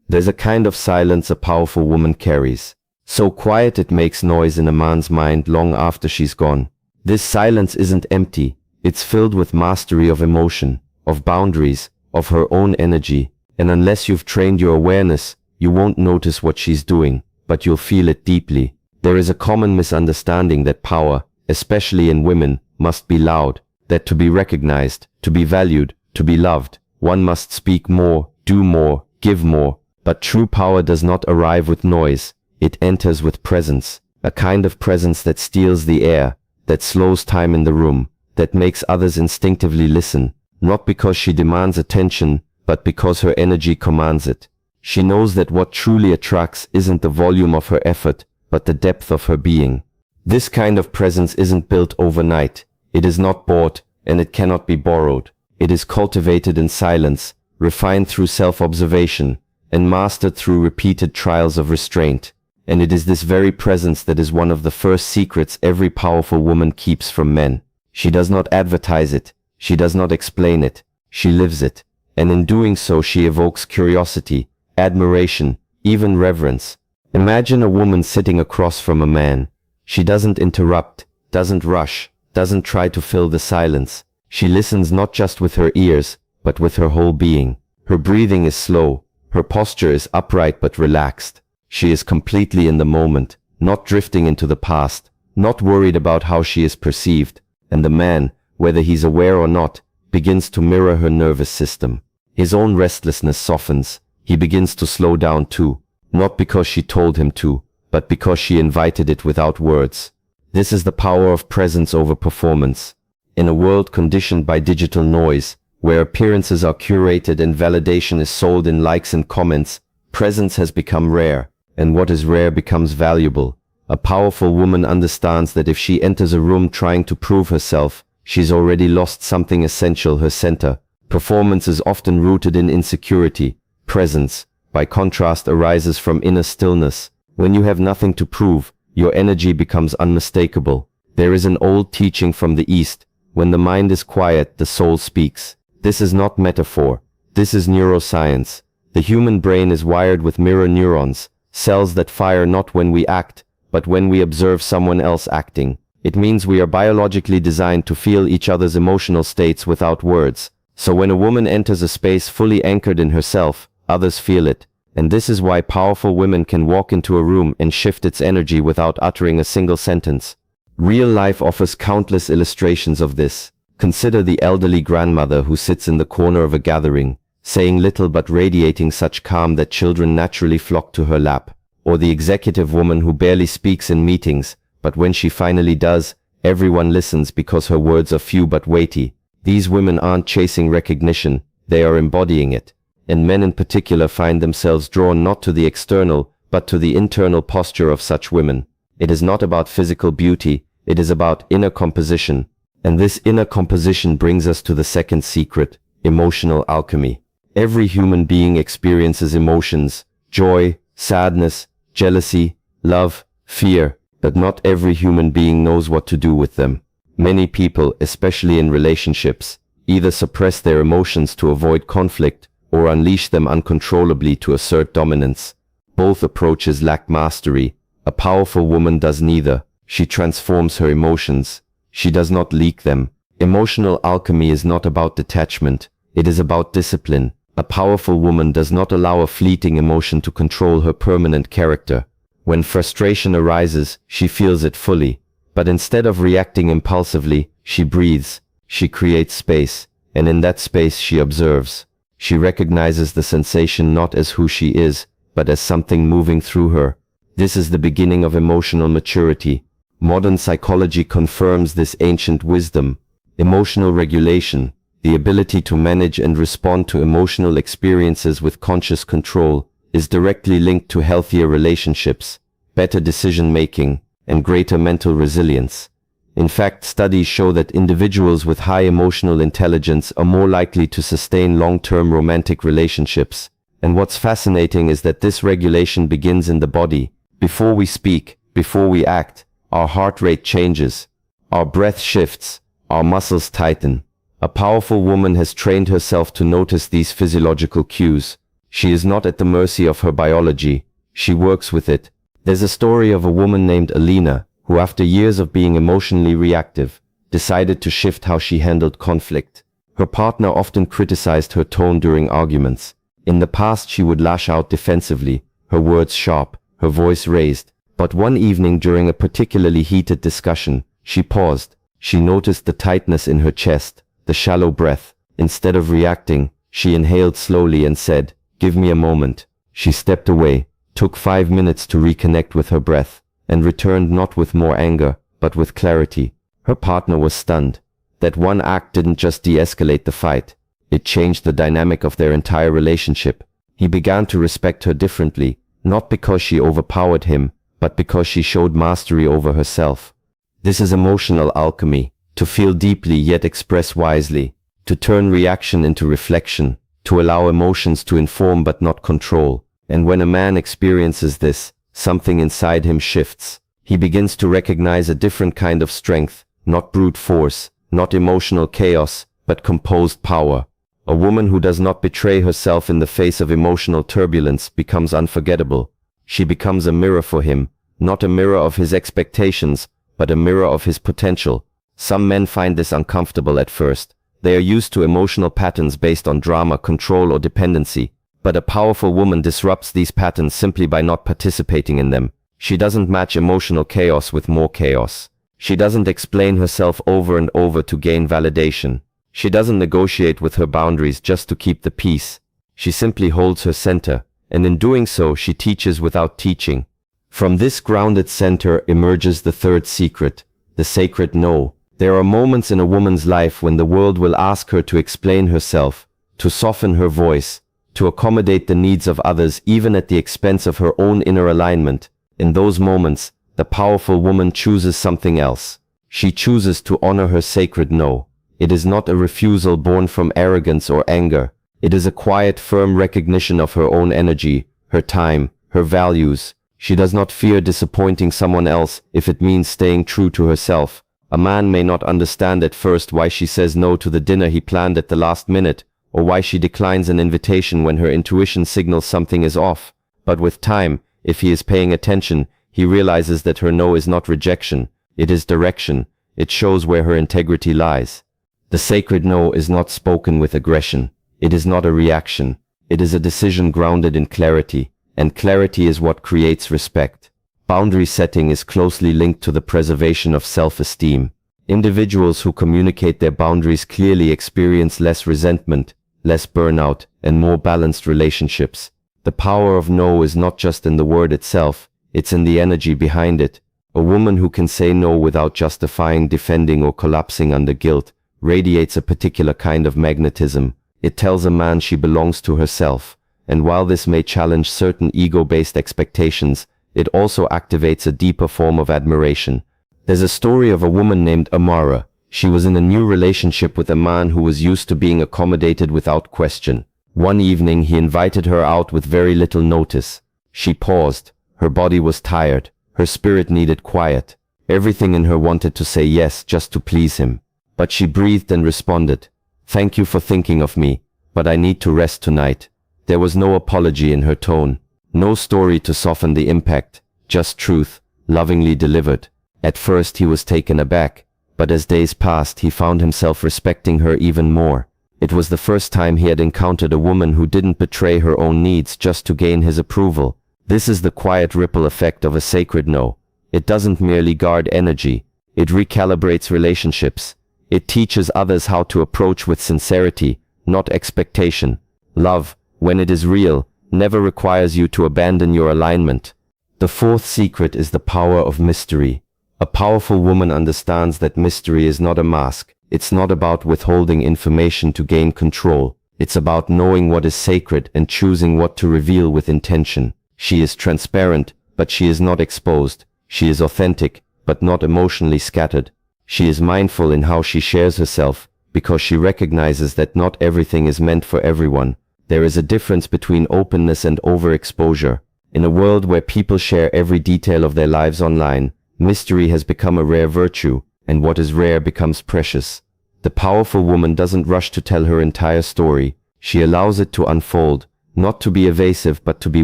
There's a kind of silence a powerful woman carries. So quiet it makes noise in a man's mind long after she's gone. This silence isn't empty. It's filled with mastery of emotion, of boundaries, of her own energy. And unless you've trained your awareness, you won't notice what she's doing, but you'll feel it deeply. There is a common misunderstanding that power, especially in women, must be loud, that to be recognized, to be valued, to be loved, one must speak more, do more, give more. But true power does not arrive with noise. It enters with presence, a kind of presence that steals the air, that slows time in the room, that makes others instinctively listen, not because she demands attention, but because her energy commands it. She knows that what truly attracts isn't the volume of her effort, but the depth of her being. This kind of presence isn't built overnight. It is not bought, and it cannot be borrowed. It is cultivated in silence, refined through self-observation, and mastered through repeated trials of restraint. And it is this very presence that is one of the first secrets every powerful woman keeps from men. She does not advertise it. She does not explain it. She lives it. And in doing so she evokes curiosity, admiration, even reverence. Imagine a woman sitting across from a man. She doesn't interrupt, doesn't rush, doesn't try to fill the silence. She listens not just with her ears, but with her whole being. Her breathing is slow. Her posture is upright but relaxed. She is completely in the moment, not drifting into the past, not worried about how she is perceived. And the man, whether he's aware or not, begins to mirror her nervous system. His own restlessness softens. He begins to slow down too, not because she told him to, but because she invited it without words. This is the power of presence over performance. In a world conditioned by digital noise, where appearances are curated and validation is sold in likes and comments, presence has become rare, and what is rare becomes valuable. A powerful woman understands that if she enters a room trying to prove herself, she's already lost something essential, her center. Performance is often rooted in insecurity. Presence, by contrast, arises from inner stillness. When you have nothing to prove, your energy becomes unmistakable. There is an old teaching from the East: when the mind is quiet, the soul speaks. This is not metaphor. This is neuroscience. The human brain is wired with mirror neurons, cells that fire not when we act, but when we observe someone else acting. It means we are biologically designed to feel each other's emotional states without words. So when a woman enters a space fully anchored in herself, others feel it. And this is why powerful women can walk into a room and shift its energy without uttering a single sentence. Real life offers countless illustrations of this. Consider the elderly grandmother who sits in the corner of a gathering, saying little but radiating such calm that children naturally flock to her lap. Or the executive woman who barely speaks in meetings, but when she finally does, everyone listens because her words are few but weighty. These women aren't chasing recognition, they are embodying it. And men in particular find themselves drawn not to the external, but to the internal posture of such women. It is not about physical beauty, it is about inner composition. And this inner composition brings us to the second secret: emotional alchemy. Every human being experiences emotions: joy, sadness, jealousy, love, fear, but not every human being knows what to do with them. Many people, especially in relationships, either suppress their emotions to avoid conflict, or unleash them uncontrollably to assert dominance. Both approaches lack mastery. A powerful woman does neither. She transforms her emotions. She does not leak them. Emotional alchemy is not about detachment. It is about discipline. A powerful woman does not allow a fleeting emotion to control her permanent character. When frustration arises, she feels it fully. But instead of reacting impulsively, she breathes. She creates space. And in that space she observes. She recognizes the sensation not as who she is, but as something moving through her. This is the beginning of emotional maturity. Modern psychology confirms this ancient wisdom. Emotional regulation, the ability to manage and respond to emotional experiences with conscious control, is directly linked to healthier relationships, better decision-making, and greater mental resilience. In fact, studies show that individuals with high emotional intelligence are more likely to sustain long-term romantic relationships. And what's fascinating is that this regulation begins in the body. Before we speak, before we act, our heart rate changes, our breath shifts, our muscles tighten. A powerful woman has trained herself to notice these physiological cues. She is not at the mercy of her biology. She works with it. There's a story of a woman named Alina, who after years of being emotionally reactive, decided to shift how she handled conflict. Her partner often criticized her tone during arguments. In the past she would lash out defensively, her words sharp, her voice raised. But one evening during a particularly heated discussion, she paused. She noticed the tightness in her chest, the shallow breath. Instead of reacting, she inhaled slowly and said, "Give me a moment." She stepped away, took 5 minutes to reconnect with her breath, and returned not with more anger, but with clarity. Her partner was stunned. That one act didn't just de-escalate the fight. It changed the dynamic of their entire relationship. He began to respect her differently, not because she overpowered him, but because she showed mastery over herself. This is emotional alchemy, to feel deeply yet express wisely, to turn reaction into reflection, to allow emotions to inform but not control. And when a man experiences this, something inside him shifts. He begins to recognize a different kind of strength, not brute force, not emotional chaos, but composed power. A woman who does not betray herself in the face of emotional turbulence becomes unforgettable. She becomes a mirror for him, not a mirror of his expectations, but a mirror of his potential. Some men find this uncomfortable at first. They are used to emotional patterns based on drama, control, or dependency. But a powerful woman disrupts these patterns simply by not participating in them. She doesn't match emotional chaos with more chaos. She doesn't explain herself over and over to gain validation. She doesn't negotiate with her boundaries just to keep the peace. She simply holds her center, and in doing so she teaches without teaching. From this grounded center emerges the third secret, the sacred no. There are moments in a woman's life when the world will ask her to explain herself, to soften her voice, to accommodate the needs of others even at the expense of her own inner alignment. In those moments, the powerful woman chooses something else. She chooses to honor her sacred no. It is not a refusal born from arrogance or anger. It is a quiet, firm recognition of her own energy, her time, her values. She does not fear disappointing someone else if it means staying true to herself. A man may not understand at first why she says no to the dinner he planned at the last minute, or why she declines an invitation when her intuition signals something is off. But with time, if he is paying attention, he realizes that her no is not rejection, it is direction. It shows where her integrity lies. The sacred no is not spoken with aggression. It is not a reaction. It is a decision grounded in clarity, and clarity is what creates respect. Boundary setting is closely linked to the preservation of self-esteem. Individuals who communicate their boundaries clearly experience less resentment, less burnout, and more balanced relationships. The power of no is not just in the word itself, it's in the energy behind it. A woman who can say no without justifying, defending, or collapsing under guilt radiates a particular kind of magnetism. It tells a man she belongs to herself, and while this may challenge certain ego-based expectations, it also activates a deeper form of admiration. There's a story of a woman named Amara. She was in a new relationship with a man who was used to being accommodated without question. One evening he invited her out with very little notice. She paused. Her body was tired. Her spirit needed quiet. Everything in her wanted to say yes just to please him. But she breathed and responded, "Thank you for thinking of me, but I need to rest tonight." There was no apology in her tone, no story to soften the impact, just truth, lovingly delivered. At first he was taken aback, but as days passed he found himself respecting her even more. It was the first time he had encountered a woman who didn't betray her own needs just to gain his approval. This is the quiet ripple effect of a sacred no. It doesn't merely guard energy, it recalibrates relationships. It teaches others how to approach with sincerity, not expectation. Love, when it is real, never requires you to abandon your alignment. The fourth secret is the power of mystery. A powerful woman understands that mystery is not a mask. It's not about withholding information to gain control. It's about knowing what is sacred and choosing what to reveal with intention. She is transparent, but she is not exposed. She is authentic, but not emotionally scattered. She is mindful in how she shares herself, because she recognizes that not everything is meant for everyone. There is a difference between openness and overexposure. In a world where people share every detail of their lives online, mystery has become a rare virtue, and what is rare becomes precious. The powerful woman doesn't rush to tell her entire story. She allows it to unfold, not to be evasive but to be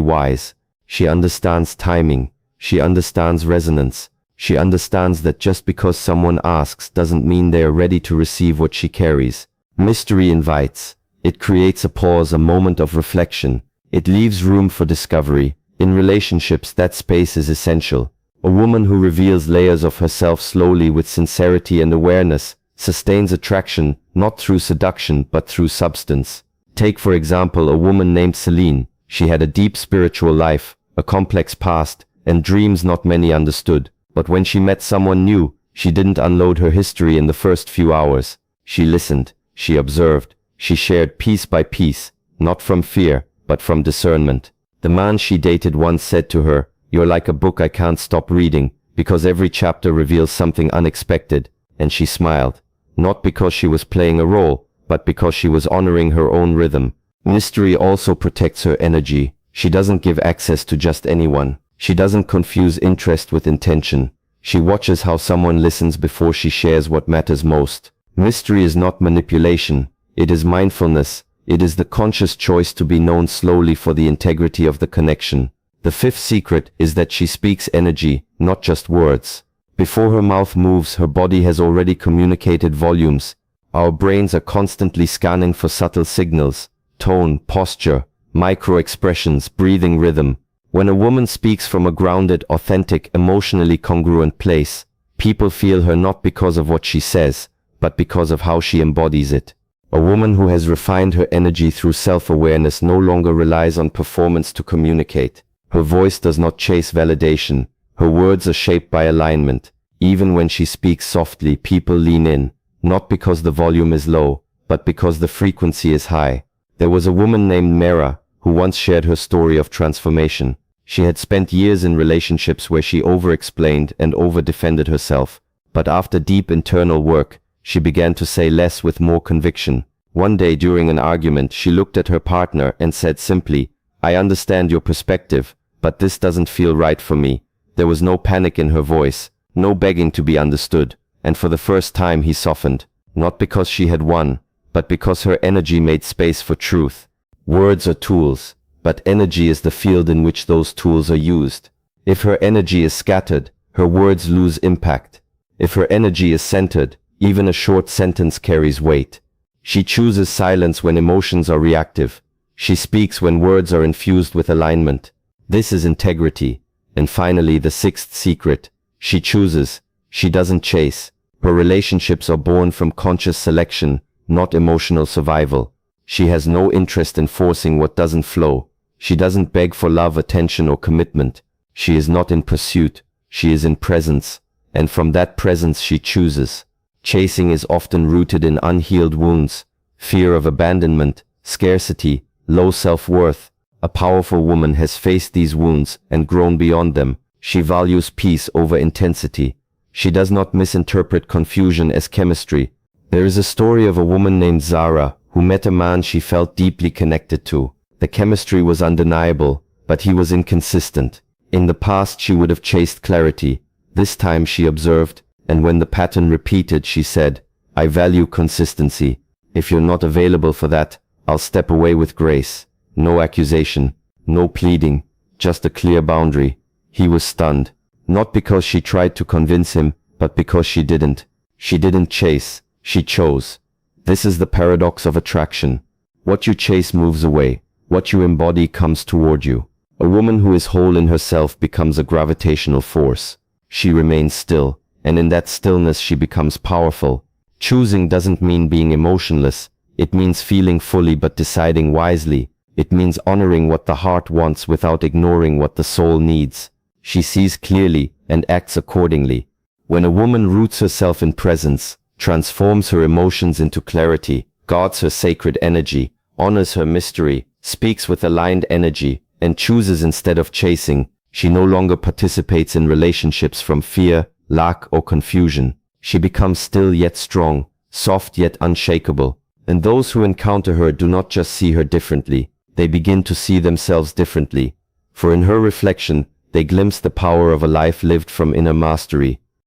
wise. She understands timing. She understands resonance. She understands that just because someone asks doesn't mean they are ready to receive what she carries. Mystery invites. It creates a pause, a moment of reflection. It leaves room for discovery. In relationships, that space is essential. A woman who reveals layers of herself slowly with sincerity and awareness sustains attraction, not through seduction but through substance. Take for example a woman named Celine. She had a deep spiritual life, a complex past, and dreams not many understood. But when she met someone new, she didn't unload her history in the first few hours. She listened, she observed, she shared piece by piece, not from fear, but from discernment. The man she dated once said to her, "You're like a book I can't stop reading, because every chapter reveals something unexpected," and she smiled, not because she was playing a role, but because she was honoring her own rhythm. Mystery also protects her energy. She doesn't give access to just anyone. She doesn't confuse interest with intention. She watches how someone listens before she shares what matters most. Mystery is not manipulation. It is mindfulness. It is the conscious choice to be known slowly for the integrity of the connection. The fifth secret is that she speaks energy, not just words. Before her mouth moves, her body has already communicated volumes. Our brains are constantly scanning for subtle signals, tone, posture, micro-expressions, breathing rhythm. When a woman speaks from a grounded, authentic, emotionally congruent place, people feel her not because of what she says, but because of how she embodies it. A woman who has refined her energy through self-awareness no longer relies on performance to communicate. Her voice does not chase validation. Her words are shaped by alignment. Even when she speaks softly, people lean in, not because the volume is low, but because the frequency is high. There was a woman named Mera who once shared her story of transformation. She had spent years in relationships where she over-explained and over-defended herself. But after deep internal work, she began to say less with more conviction. One day during an argument, she looked at her partner and said simply, "I understand your perspective, but this doesn't feel right for me." There was no panic in her voice, no begging to be understood, and for the first time he softened, not because she had won, but because her energy made space for truth. Words are tools, but energy is the field in which those tools are used. If her energy is scattered, her words lose impact. If her energy is centered, even a short sentence carries weight. She chooses silence when emotions are reactive. She speaks when words are infused with alignment. This is integrity. And finally, the sixth secret. She chooses. She doesn't chase. Her relationships are born from conscious selection, not emotional survival. She has no interest in forcing what doesn't flow. She doesn't beg for love, attention, or commitment. She is not in pursuit. She is in presence. And from that presence she chooses. Chasing is often rooted in unhealed wounds, fear of abandonment, scarcity, low self-worth. A powerful woman has faced these wounds and grown beyond them. She values peace over intensity. She does not misinterpret confusion as chemistry. There is a story of a woman named Zara who met a man she felt deeply connected to. The chemistry was undeniable, but he was inconsistent. In the past she would have chased clarity. This time she observed, and when the pattern repeated, she said, "I value consistency. If you're not available for that, I'll step away with grace." No accusation, no pleading, just a clear boundary. He was stunned, not because she tried to convince him, but because she didn't. She didn't chase, she chose. This is the paradox of attraction. What you chase moves away. What you embody comes toward you. A woman who is whole in herself becomes a gravitational force. She remains still, and in that stillness she becomes powerful. Choosing doesn't mean being emotionless. It means feeling fully but deciding wisely. It means honoring what the heart wants without ignoring what the soul needs. She sees clearly and acts accordingly. When a woman roots herself in presence, transforms her emotions into clarity, guards her sacred energy, honors her mystery, speaks with aligned energy, and chooses instead of chasing, she no longer participates in relationships from fear, lack, or confusion. She becomes still yet strong, soft yet unshakable. And those who encounter her do not just see her differently, they begin to see themselves differently. For in her reflection, they glimpse the power of a life lived from inner mastery.